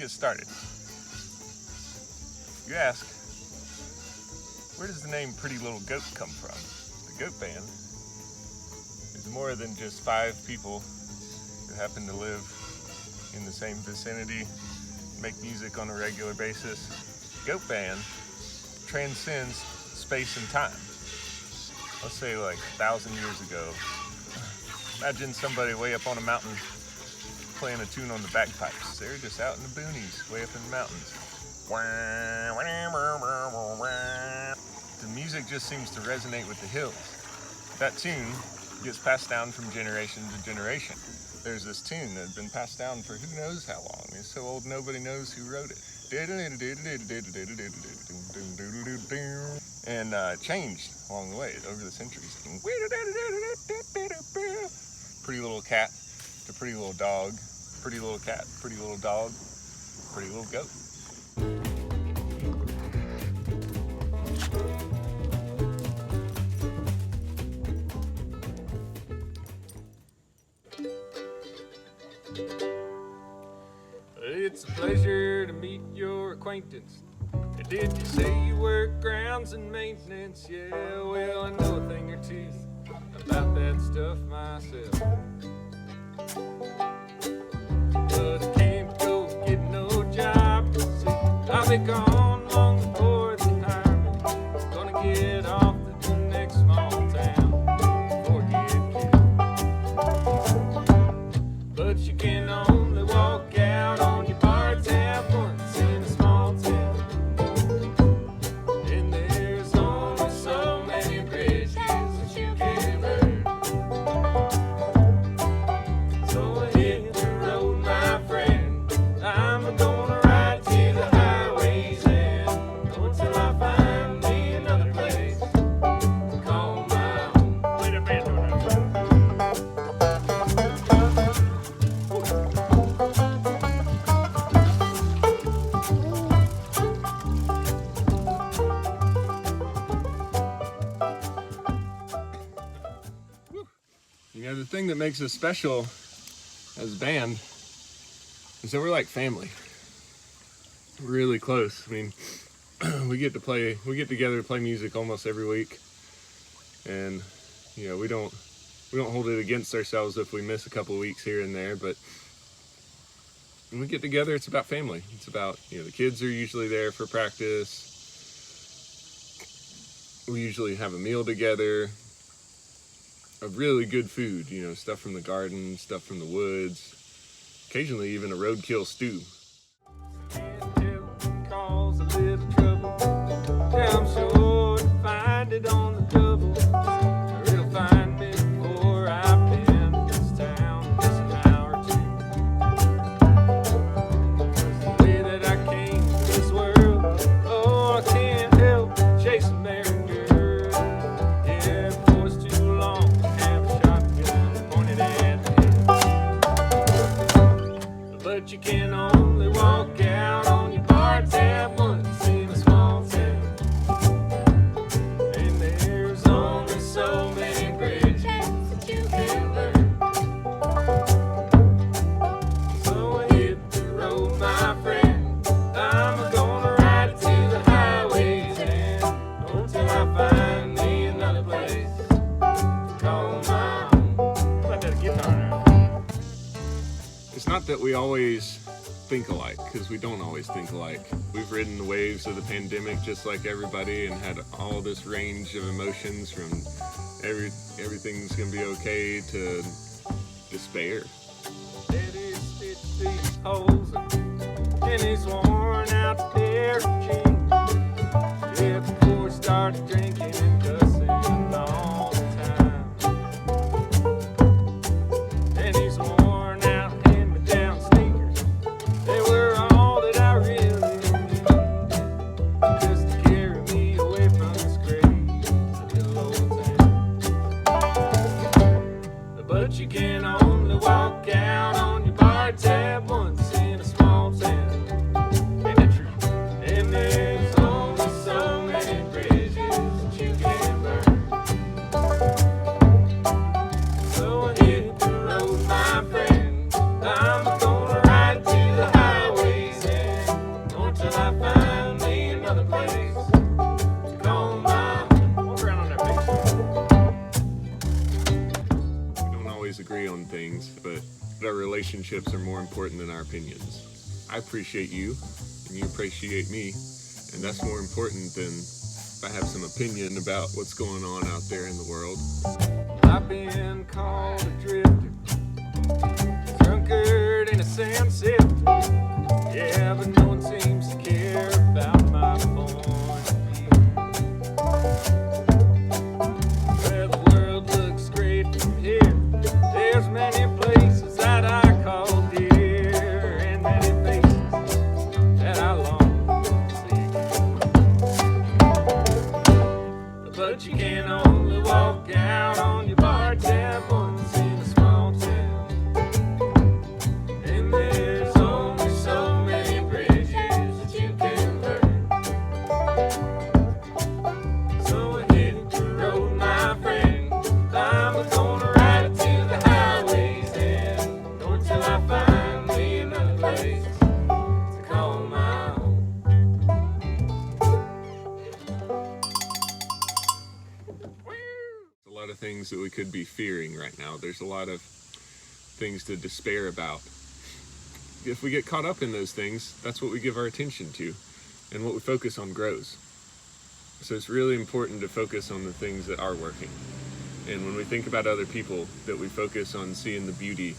get started. You ask, where does the name Pretty Little Goat come from? The Goat Band is more than just 5 people who happen to live in the same vicinity, make music on a regular basis. Goat Band transcends space and time. Let's say like 1,000 years ago. Imagine somebody way up on a mountain playing a tune on the bagpipes. They're just out in the boonies, way up in the mountains. The music just seems to resonate with the hills. That tune gets passed down from generation to generation. There's this tune that had been passed down for who knows how long. It's so old nobody knows who wrote it. And changed along the way over the centuries. Pretty little cat to pretty little dog, pretty little cat, pretty little dog, pretty little goat. It's a pleasure to meet your acquaintance. Did you say you work grounds and maintenance? Yeah, well, I know a thing or two about that stuff myself. But I can't go get no job. See, I'll be gone long before the time. Gonna get off to the next small town before I get killed. But you can only walk out on your bar tab once in a small town. And there's only so many bridges that you can burn. So I hit the road, my friend. I'm gonna ride to the highway's end until I find me another place to call my own. Wait a minute. You know, the thing that makes us special as a band is that we're like family. We're really close. I mean, we get together to play music almost every week. And, you know, we don't hold it against ourselves if we miss a couple of weeks here and there, but when we get together, it's about family. It's about, you know, the kids are usually there for practice. We usually have a meal together of really good food, you know, stuff from the garden, stuff from the woods, occasionally even a roadkill stew. Cause a little trouble. Yeah, I'm sure to find it on the double. You'll find me before I've been in this town in just an hour or two. Cause the way that I came to this world, oh, I can't help chasing Mary girl. Yeah, before it's too long to have a shotgun pointed at the head. But you can only walk out on your bar tab once in a small town. And there's only so many bridges that you can burn. So I hit the road, my friend. I'm gonna ride to the highway's end until I find me another place to call my own. Put that guitar out. It's not that we always think alike, because we don't always think alike. We've ridden the waves of the pandemic just like everybody and had all this range of emotions from everything's gonna be okay to despair. Daddy stitched these holes and he's worn out their jeans. Yeah, before we started drinking and cussing all the time. And he's worn out hand-me-down sneakers. They were all that I really needed, just to carry me away from this crazy little old town. But you can only walk out on your bar tab once in relationships are more important than our opinions. I appreciate you, and you appreciate me, and that's more important than if I have some opinion about what's going on out there in the world. I've been called a drifter, drunkard in a sand sifter. Yeah, but no one seems to care about my point of view. Well, the world looks great from here. There's many places that I call dear, and many faces that I long to see. But you can only walk out on your bar tab once in a small town, and there's only so many bridges that you can burn. So I hit the road, my friend. I'm gonna ride it to the highway's end, or till I find me another place to call my own. A lot of things that we could be fearing right now. There's a lot of things to despair about. If we get caught up in those things, that's what we give our attention to, and what we focus on grows. So it's really important to focus on the things that are working. And when we think about other people, that we focus on seeing the beauty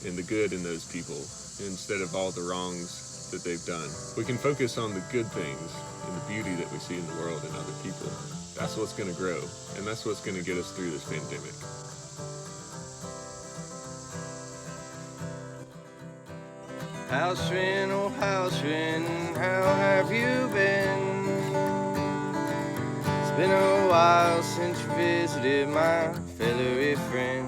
and the good in those people instead of all the wrongs that they've done. We can focus on the good things and the beauty that we see in the world and other people. That's what's going to grow, and that's what's going to get us through this pandemic. House friend, oh house friend, how have you been? It's been a while since you visited my feathery friend.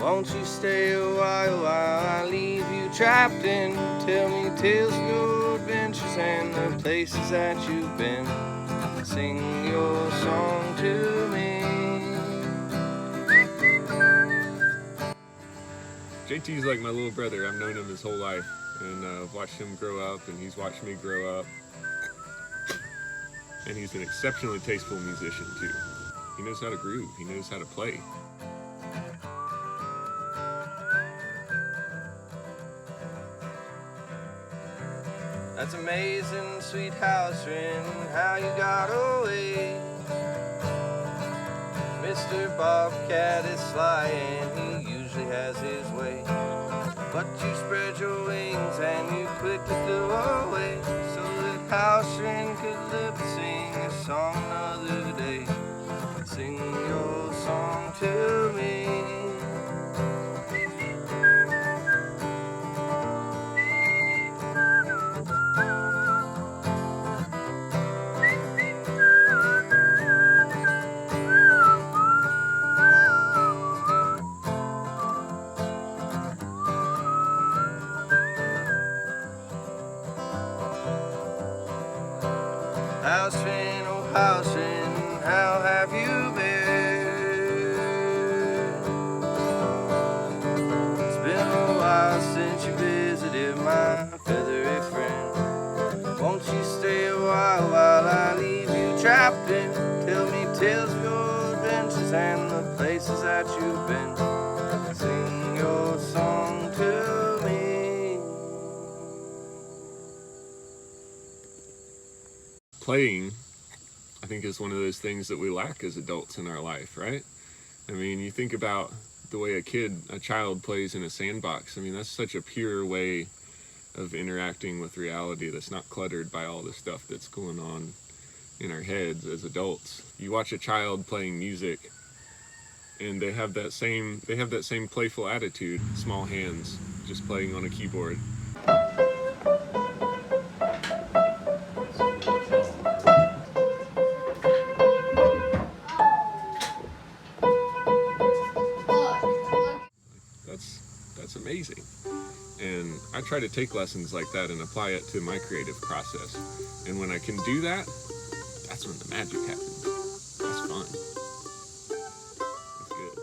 Won't you stay a while I leave you trapped in? Tell me tales of your adventures and the places that you've been. Sing your song to me. JT's like my little brother. I've known him his whole life, and I've watched him grow up, and he's watched me grow up. And he's an exceptionally tasteful musician too. He knows how to groove, he knows how to play. That's amazing, sweet house friend, how you got away. Mr. Bobcat is sly and he usually has his way. But you spread your wings and you quickly flew away, so that house friend could live and sing a song another day. Sing your song to me. House friend, oh house friend, how have you been? It's been a while since you visited my feathery friend. Won't you stay a while I leave you trapped in? Tell me tales of your adventures and the places that you've been. Sing your song to me. Playing, I think, is one of those things that we lack as adults in our life, right? I mean, you think about the way a child plays in a sandbox. I mean, that's such a pure way of interacting with reality that's not cluttered by all the stuff that's going on in our heads as adults. You watch a child playing music, and they have that same playful attitude, small hands, just playing on a keyboard. That's amazing. And I try to take lessons like that and apply it to my creative process. And when I can do that, that's when the magic happens. That's fun. That's good.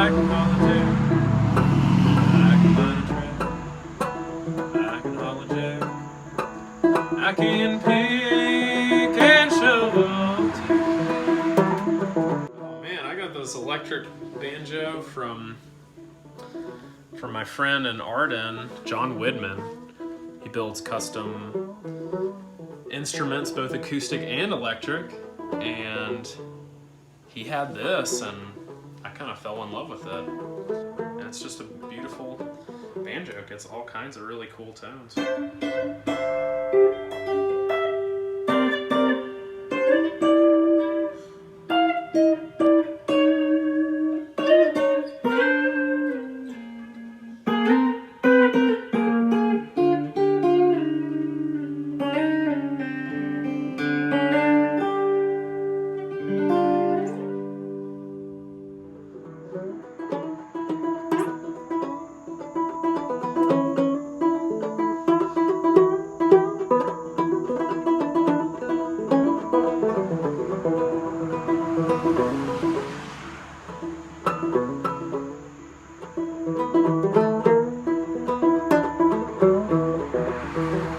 I can haul a jack. I can find a track. I can haul a jack. I can pick and shovel too. Oh man, I got this electric banjo from my friend in Arden, John Widman. He builds custom instruments, both acoustic and electric, and he had this, and I kind of fell in love with it. And it's just a beautiful banjo. It gets all kinds of really cool tones.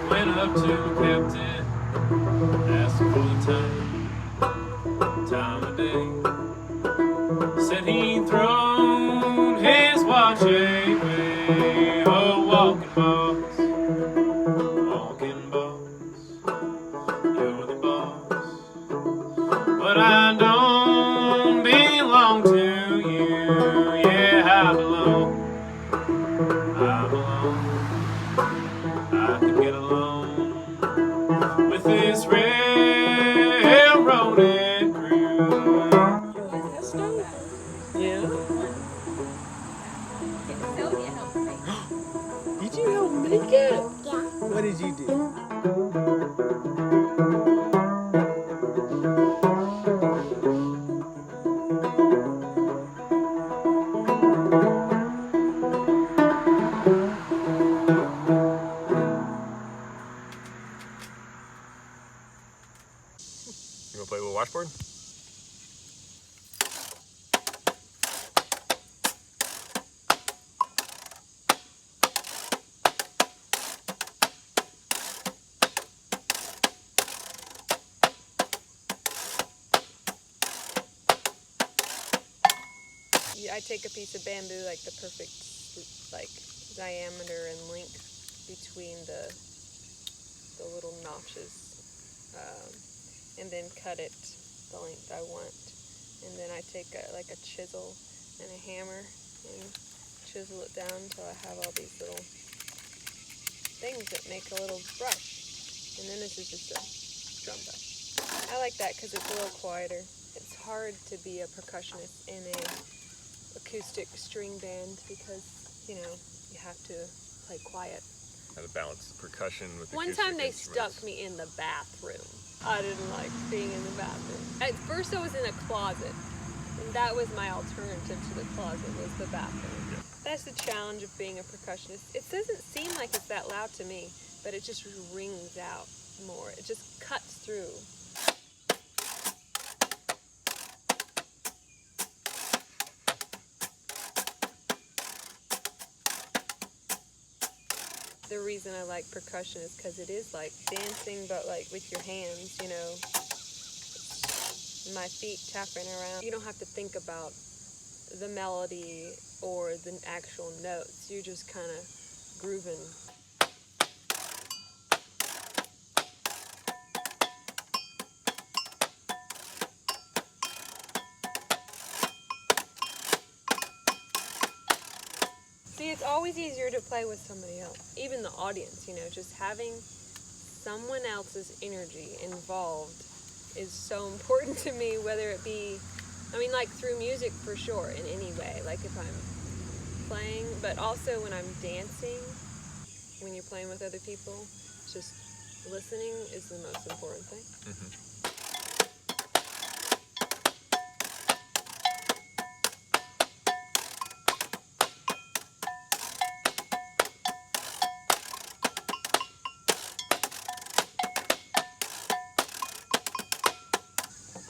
Went up to the captain, asked him for the time of day. Said he'd thrown his watch away. Oh, walking boss, you're the boss. But I don't belong to you. Yeah, I belong. I could get along with this railroaded crew. Yeah. Sylvia helped me. Did you help make it? Yeah. What did you do? You want to play a little washboard? I take a piece of bamboo, like the perfect diameter and length between the little notches, and then cut it the length I want. And then I take a chisel and a hammer and chisel it down until I have all these little things that make a little brush. And then this is just a drum brush. I like that because it's a little quieter. It's hard to be a percussionist in a acoustic string band because, you have to play quiet. How to balance the percussion with One acoustic time they instruments. stuck me in the bathroom. I didn't like being in the bathroom. At first I was in a closet, and that was my alternative to the closet, was the bathroom. Yeah. That's the challenge of being a percussionist. It doesn't seem like it's that loud to me, but it just rings out more. It just cuts through. The reason I like percussion is because it is like dancing, but like with your hands, my feet tapping around. You don't have to think about the melody or the actual notes. You're just kind of grooving. See, it's always easier to play with somebody else, even the audience, just having someone else's energy involved is so important to me, whether it be, like through music for sure, in any way, like if I'm playing, but also when I'm dancing, when you're playing with other people, just listening is the most important thing. Mm-hmm.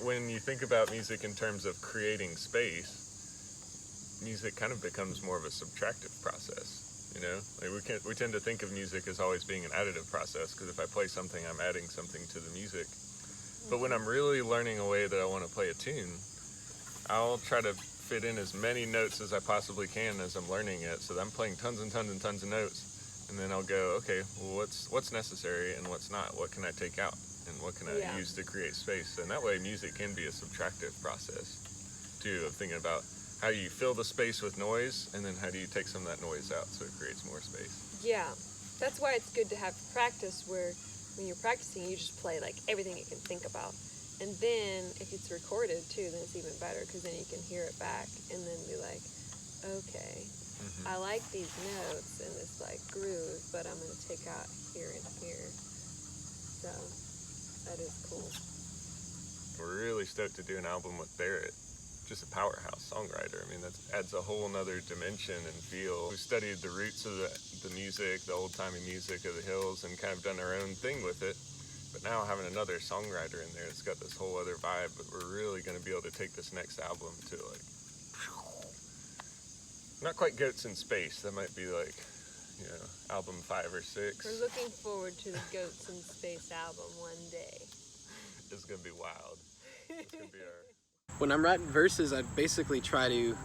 When you think about music in terms of creating space, music kind of becomes more of a subtractive process, you know? Like we tend to think of music as always being an additive process, because if I play something, I'm adding something to the music. But when I'm really learning a way that I want to play a tune, I'll try to fit in as many notes as I possibly can as I'm learning it, so that I'm playing tons and tons and tons of notes, and then I'll go, okay, well, what's necessary and what's not? What can I take out, and what can I use to create space? And that way music can be a subtractive process too, of thinking about how you fill the space with noise, and then how do you take some of that noise out so it creates more space. Yeah, that's why it's good to have practice where when you're practicing, you just play like everything you can think about. And then if it's recorded too, then it's even better, because then you can hear it back and then be like, okay, I like these notes and this like groove, but I'm going to take out here and here. So that is cool. We're really stoked to do an album with Barrett. Just a powerhouse songwriter. I mean, that adds a whole nother dimension and feel. We studied the roots of the music, the old-timey music of the hills, and kind of done our own thing with it. But now having another songwriter in there, it's got this whole other vibe. But we're really going to be able to take this next album to like, not quite Goats in Space. That might be like, you know, album 5 or 6. We're looking forward to the Goats in Space album one day. It's going to be wild. It's going to be our... When I'm writing verses, I basically try to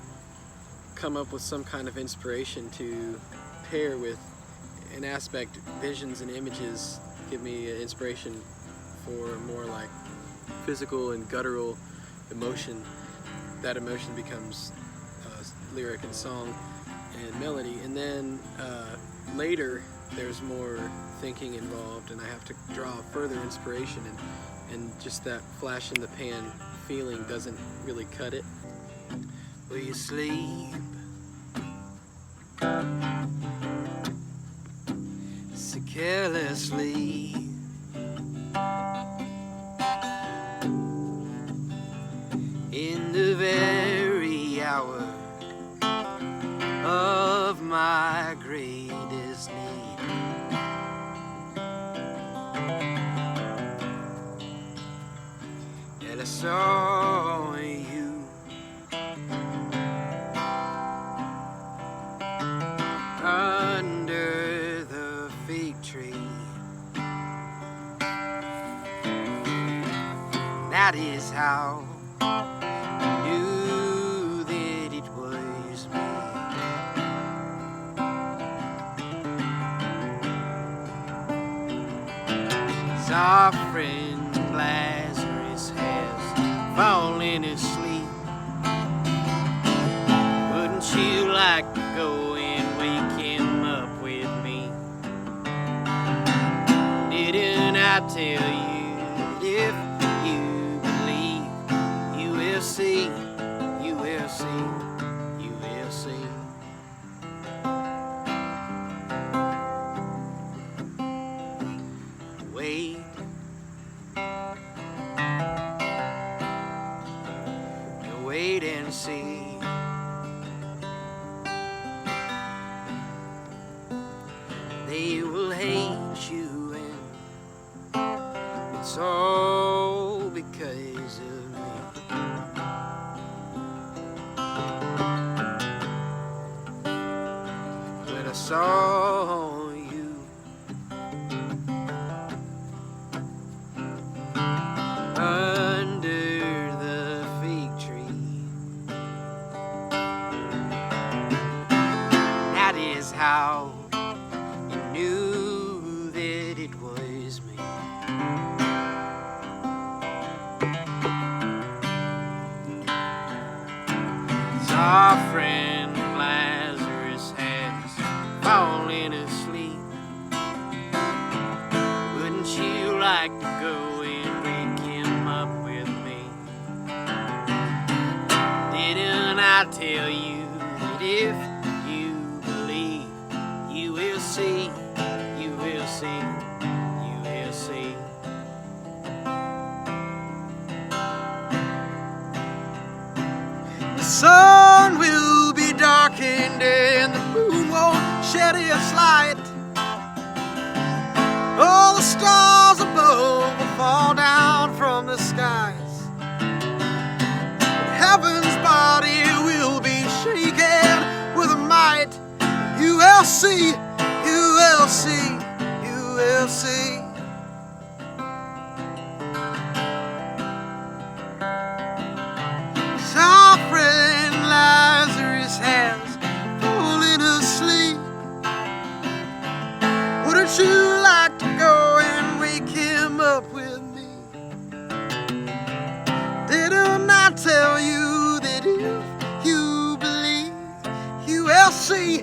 come up with some kind of inspiration to pair with an aspect. Visions and images give me an inspiration for more like physical and guttural emotion. That emotion becomes lyric and song and melody. And then later there's more thinking involved, and I have to draw further inspiration, and just that flash in the pan feeling doesn't really cut it. Will you sleep so carelessly? In the very hour of my greatest need. And I saw you under the fig tree. That is how I knew that it was me. Our friend Lazarus has fallen asleep. Wouldn't you like to go and wake him up with me? Didn't I tell you that if you believe, you will see, you will see, you will see. Wait. Wait and see. They will hate you, and it's all because of me. But I saw you under the fig tree. That is how you knew that it was me. Our friend Lazarus has fallen asleep. Wouldn't you like to go and wake him up with me? Didn't I tell you that if you believe, you will see, you will see, you will see. The sun will be darkened and the moon won't shed its light. All the stars above will fall down from the skies. Heaven's body will be shaken will see,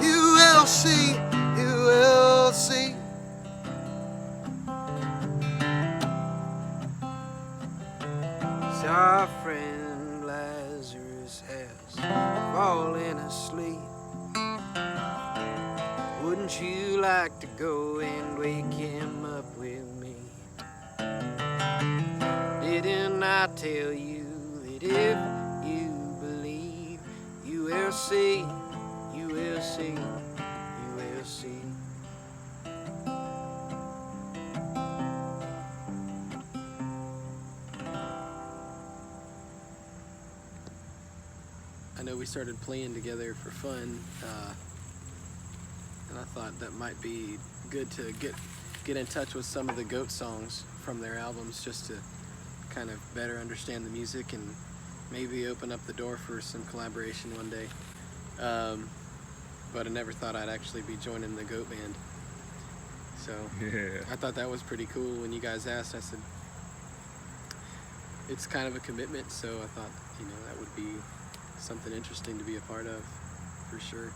you will see, you will see. So our friend Lazarus has fallen asleep. Wouldn't you like to go and wake him up with me? Didn't I tell you that if you believe, you will see, you will see, you will see. I know we started playing together for fun, and I thought that might be good to get in touch with some of the Goat songs from their albums, just to kind of better understand the music and maybe open up the door for some collaboration one day. But I never thought I'd actually be joining the Goat band. So Yeah. I thought that was pretty cool. When you guys asked, I said, it's kind of a commitment, so I thought, that would be something interesting to be a part of, for sure.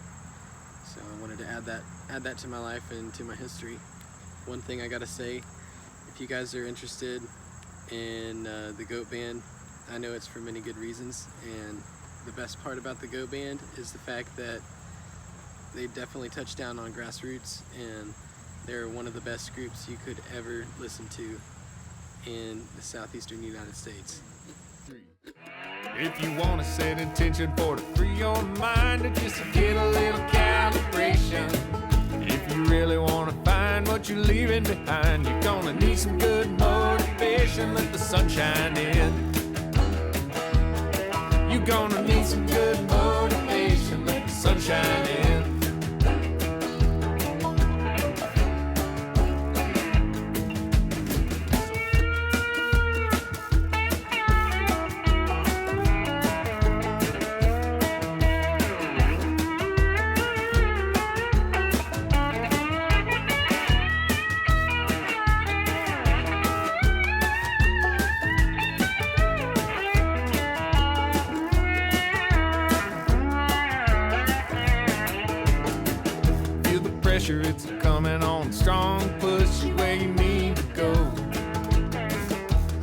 So I wanted to add that to my life and to my history. One thing I gotta say, if you guys are interested in the Goat band, I know it's for many good reasons, and the best part about the Goat band is the fact that they definitely touch down on grassroots, and they're one of the best groups you could ever listen to in the southeastern United States. If you want to set intention for to free your mind and just to get a little calibration, if you really want to find what you're leaving behind, you're gonna need some good motivation. Let the sunshine in. You're gonna need some good motivation. Let the sunshine in. It's coming on, strong push you where you need to go.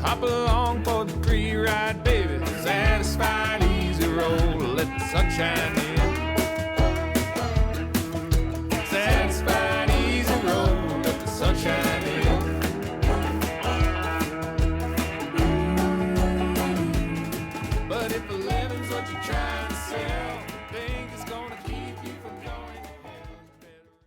Hop along for the free ride, baby. Satisfied, easy roll. Let the sunshine in.